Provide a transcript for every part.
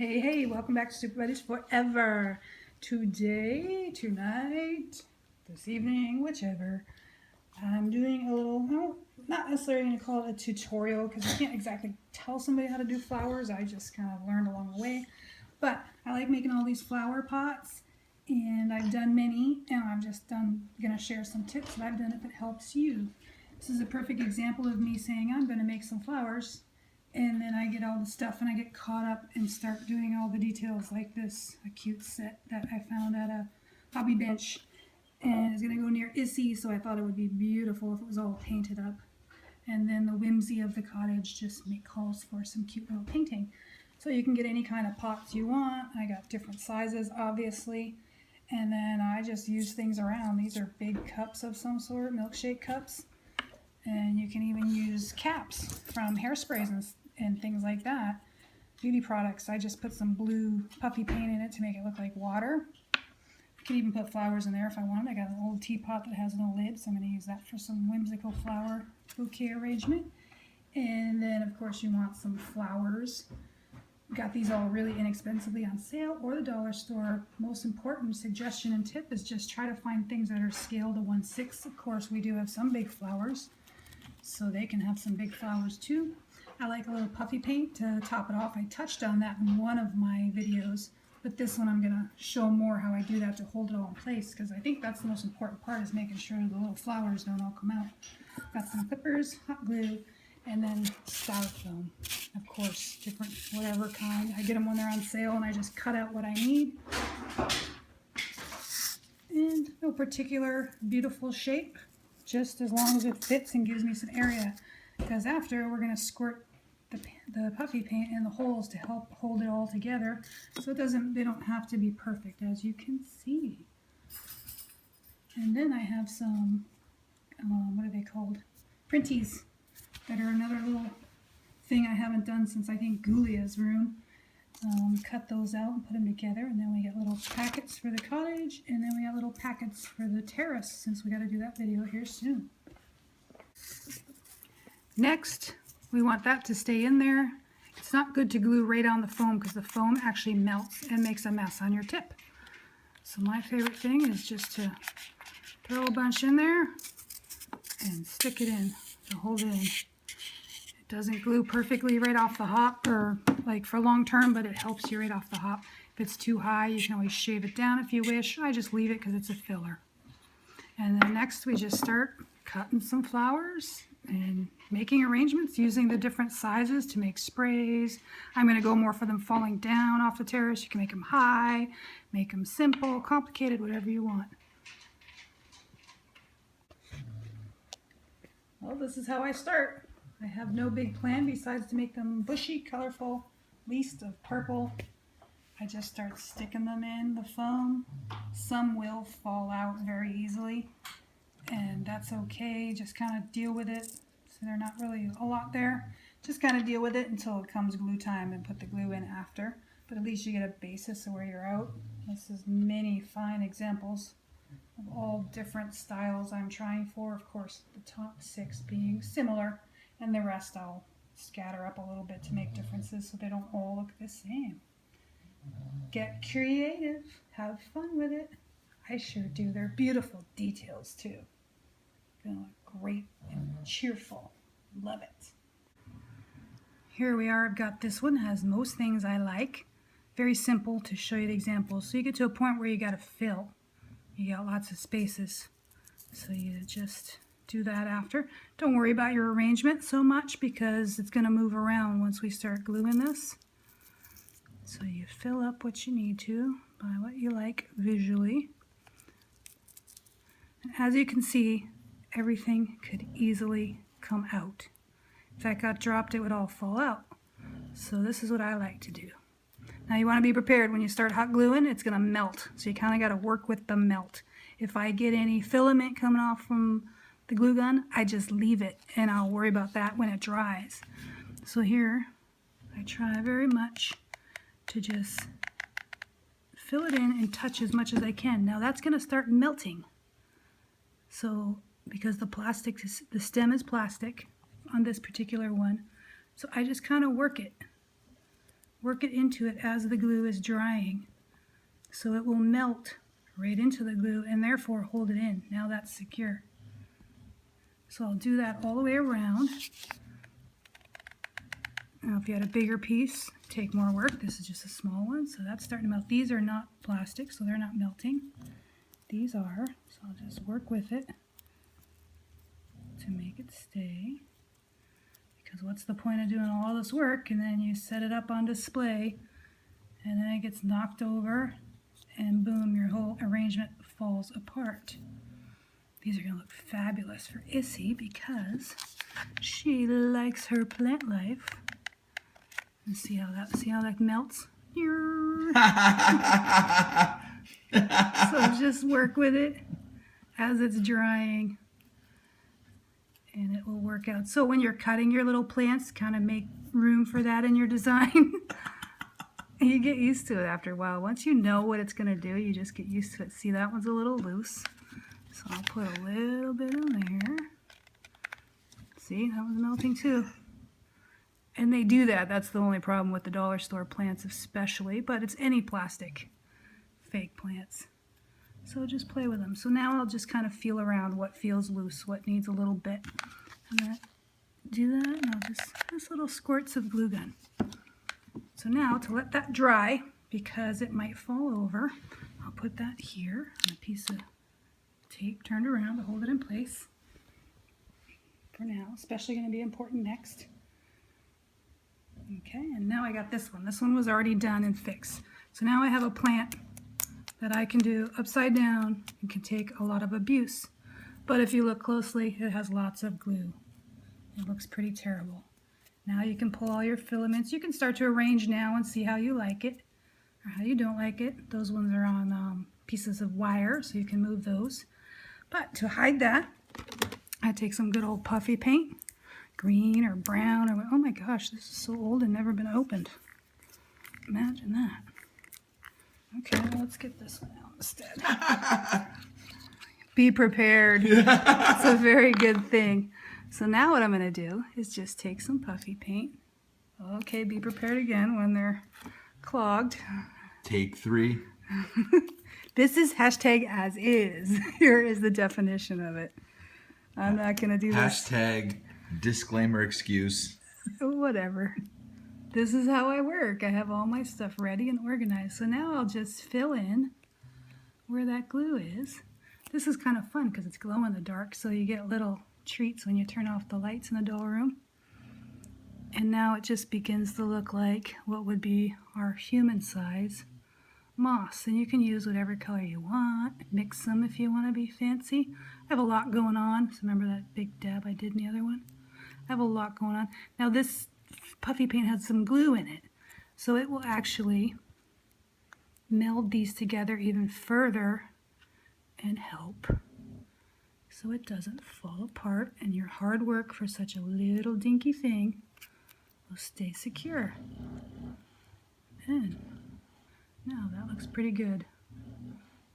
Hey, welcome back to Super Buddies Forever. Today, tonight, this evening, whichever, I'm doing a little, well, not necessarily going to call it a tutorial because I can't exactly tell somebody how to do flowers. I just kind of learned along the way. But I like making all these flower pots, and I've done many, and I'm just going to share some tips that I've done if it helps you. This is a perfect example of me saying I'm going to make some flowers. And then I get all the stuff and I get caught up and start doing all the details like this, a cute set that I found at a hobby bench. And it's going to go near asis, so I thought it would be beautiful if it was all painted up. And then the whimsy of the cottage just calls for some cute little painting. So you can get any kind of pots you want. I got different sizes, obviously. And then I just use things around. These are big cups of some sort, milkshake cups. And you can even use caps from hairsprays and things like that. Beauty products, I just put some blue puffy paint in it to make it look like water. I can even put flowers in there if I want. I got an old teapot that has no lid, so I'm going to use that for some whimsical flower bouquet arrangement. And then, of course, you want some flowers. Got these all really inexpensively on sale or the dollar store. Most important suggestion and tip is just try to find things that are scaled to 1/6. Of course, we do have some big flowers, so they can have some big flowers too. I like a little puffy paint to top it off. I touched on that in one of my videos, but this one I'm going to show more how I do that to hold it all in place, because I think that's the most important part, is making sure the little flowers don't all come out. Got some clippers, hot glue, and then styrofoam. Of course, different whatever kind. I get them when they're on sale and I just cut out what I need. And no particular beautiful shape, just as long as it fits and gives me some area. Because after, we're going to squirt the puffy paint in the holes to help hold it all together, so they don't have to be perfect, as you can see. And then I have some, what are they called? Printies, that are another little thing I haven't done since I think Julia's room. Cut those out and put them together, and then we get little packets for the cottage, and then we got little packets for the terrace, since we got to do that video here soon. Next, we want that to stay in there. It's not good to glue right on the foam because the foam actually melts and makes a mess on your tip. So my favorite thing is just to throw a bunch in there and stick it in to hold it in. It doesn't glue perfectly right off the hop, or like for long term, but it helps you right off the hop. If it's too high, you can always shave it down if you wish. I just leave it because it's a filler. And then next we just start cutting some flowers and making arrangements using the different sizes to make sprays. I'm going to go more for them falling down off the terrace. You can make them high, make them simple, complicated, whatever you want. Well, this is how I start. I have no big plan besides to make them bushy, colorful, least of purple. I just start sticking them in the foam. Some will fall out very easily, and that's okay. Just kind of deal with it. So they're not really a lot there. Just kind of deal with it until it comes glue time and put the glue in after. But at least you get a basis of where you're out. This is many fine examples of all different styles I'm trying for. Of course, the top 6 being similar, and the rest I'll scatter up a little bit to make differences so they don't all look the same. Get creative. Have fun with it. I sure do. They're beautiful details too. Gonna look great and cheerful. Love it. Here we are. I've got this one. It has most things I like. Very simple to show you the examples. So you get to a point where you got to fill. You got lots of spaces. So you just do that after. Don't worry about your arrangement so much because it's going to move around once we start gluing this. So you fill up what you need to by what you like visually. And as you can see, everything could easily come out. If that got dropped, it would all fall out. So this is what I like to do. Now you want to be prepared when you start hot gluing, it's going to melt. So you kind of got to work with the melt. If I get any filament coming off from the glue gun, I just leave it and I'll worry about that when it dries. So here, I try very much to just fill it in and touch as much as I can. Now that's going to start melting. So because the stem is plastic on this particular one, so I just kind of work it work it into it as the glue is drying. So it will melt right into the glue and therefore hold it in. Now that's secure. So I'll do that all the way around. Now if you had a bigger piece, take more work. This is just a small one, so that's starting to melt. These are not plastic, so they're not melting. These are, so I'll just work with it to make it stay. Because what's the point of doing all this work and then you set it up on display and then it gets knocked over and boom, your whole arrangement falls apart. These are going to look fabulous for Issy because she likes her plant life. And see how that melts. So just work with it as it's drying and it will work out. So when you're cutting your little plants, kind of make room for that in your design. You get used to it after a while. Once you know what it's going to do, you just get used to it. See, that one's a little loose. So I'll put a little bit in there. See, that one's melting too. And they do that. That's the only problem with the dollar store plants especially, but it's any plastic, fake plants. So just play with them. So now I'll just kind of feel around what feels loose, what needs a little bit. I'm going to do that, and I'll just little squirts of glue gun. So now to let that dry, because it might fall over, I'll put that here on a piece of tape turned around to hold it in place for now, especially going to be important next. Okay, and now I got this one. This one was already done and fixed. So now I have a plant that I can do upside down and can take a lot of abuse. But if you look closely, it has lots of glue. It looks pretty terrible. Now you can pull all your filaments. You can start to arrange now and see how you like it or how you don't like it. Those ones are on pieces of wire, so you can move those. But to hide that, I take some good old puffy paint. Green or brown or, oh my gosh, this is so old and never been opened. Imagine that. Okay, well, let's get this one out instead. Be prepared. It's a very good thing. So now what I'm going to do is just take some puffy paint. Okay, be prepared again when they're clogged. Take 3. This is hashtag as is. Here is the definition of it. I'm not going to do this. Hashtag disclaimer excuse. Whatever. This is how I work. I have all my stuff ready and organized. So now I'll just fill in where that glue is. This is kind of fun because it's glow in the dark, so you get little treats when you turn off the lights in the doll room. And now it just begins to look like what would be our human size moss. And you can use whatever color you want. Mix them if you want to be fancy. I have a lot going on. So remember that big dab I did in the other one? I have a lot going on. Now this puffy paint has some glue in it, so it will actually meld these together even further and help so it doesn't fall apart and your hard work for such a little dinky thing will stay secure. And now that looks pretty good.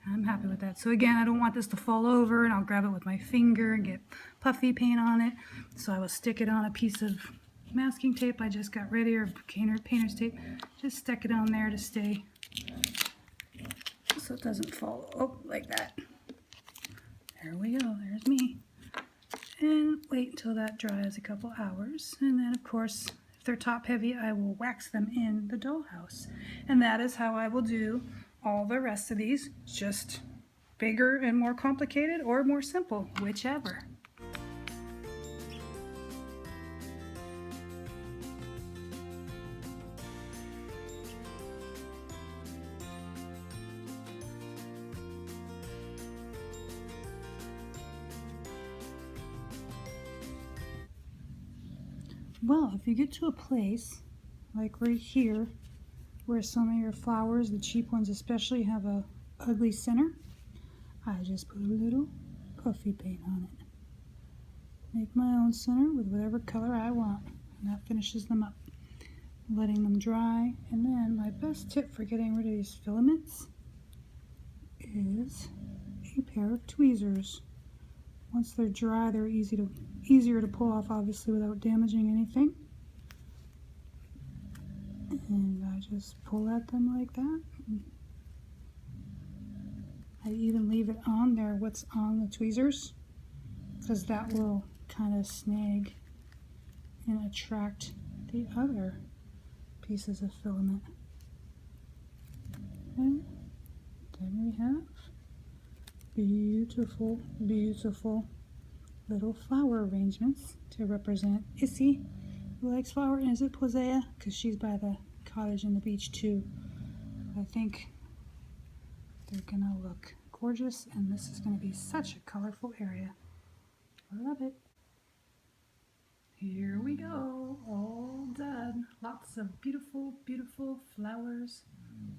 I'm happy with that. So again, I don't want this to fall over, and I'll grab it with my finger and get puffy paint on it. So I will stick it on a piece of masking tape I just got ready, or painter's tape. Just stick it on there to stay so it doesn't fall. Oh, like that. There we go. There's me. And wait until that dries a couple hours. And then, of course, if they're top heavy, I will wax them in the dollhouse. And that is how I will do all the rest of these, just bigger and more complicated or more simple, whichever. Well, if you get to a place like right here where some of your flowers, the cheap ones especially, have a ugly center, I just put a little puffy paint on it. Make my own center with whatever color I want, and that finishes them up. Letting them dry, and then my best tip for getting rid of these filaments is a pair of tweezers. Once they're dry, they're easier to pull off, obviously, without damaging anything. And And I just pull at them like that. I even leave it on there, what's on the tweezers, because that will kind of snag and attract the other pieces of filament. And then we have beautiful, beautiful little flower arrangements to represent Issy, who likes flower, and is it Posea? Because she's by the cottage and the beach too. I think they're gonna look gorgeous, and this is gonna be such a colorful area. I love it. Here we go, all done. Lots of beautiful, beautiful flowers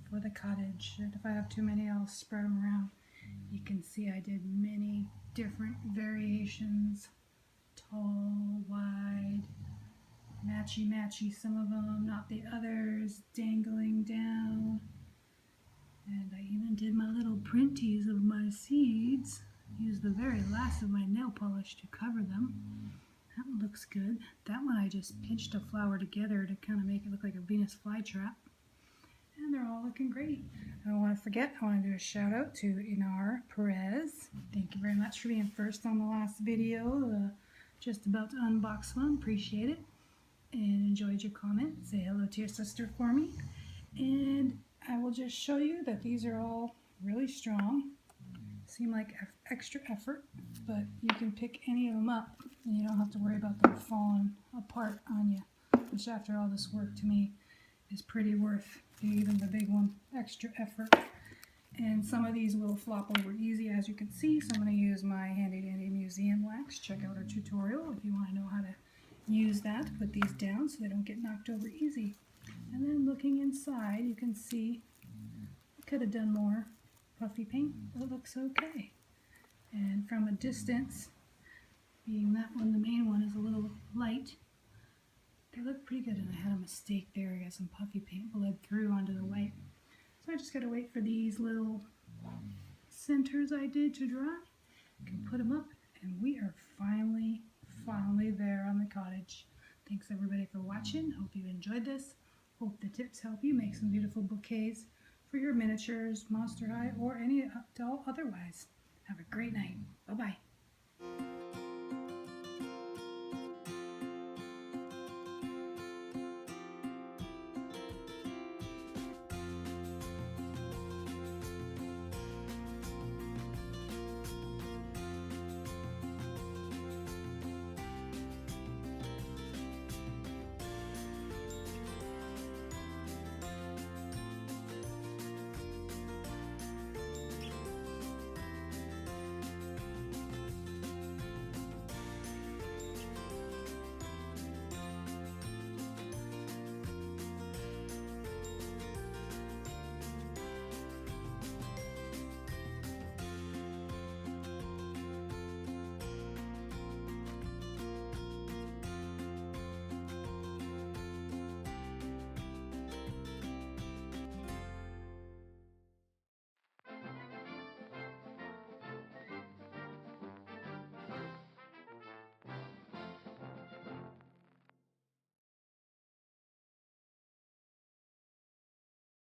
for the cottage. And if I have too many, I'll spread them around. You can see I did many different variations. Tall, wide, matchy-matchy some of them, not the others, dangling down. And I even did my little printies of my seeds. Used the very last of my nail polish to cover them. That one looks good. That one I just pinched a flower together to kind of make it look like a Venus flytrap. And they're all looking great. I don't want to forget, I want to do a shout out to Inar Perez. Thank you very much for being first on the last video. Just about to unbox one. Appreciate it. And enjoyed your comment. Say hello to your sister for me. And I will just show you that these are all really strong. Seem like extra effort, but you can pick any of them up and you don't have to worry about them falling apart on you, which after all this work to me is pretty worth even the big one, extra effort. And some of these will flop over easy, as you can see, so I'm going to use my handy dandy museum wax. Check out our tutorial if you want to know how to use that. Put these down so they don't get knocked over easy. And then looking inside, you can see I could have done more puffy paint, but it looks okay. And from a distance, being that one, the main one, is a little light, they look pretty good. And I had a mistake there. I got some puffy paint bled through onto the white. So I just got to wait for these little centers I did to dry. I can put them up, and we are finally there on the cottage. Thanks everybody for watching. Hope you enjoyed this. Hope the tips help you make some beautiful bouquets for your miniatures, Monster High, or any doll otherwise. Have a great night. Bye-bye.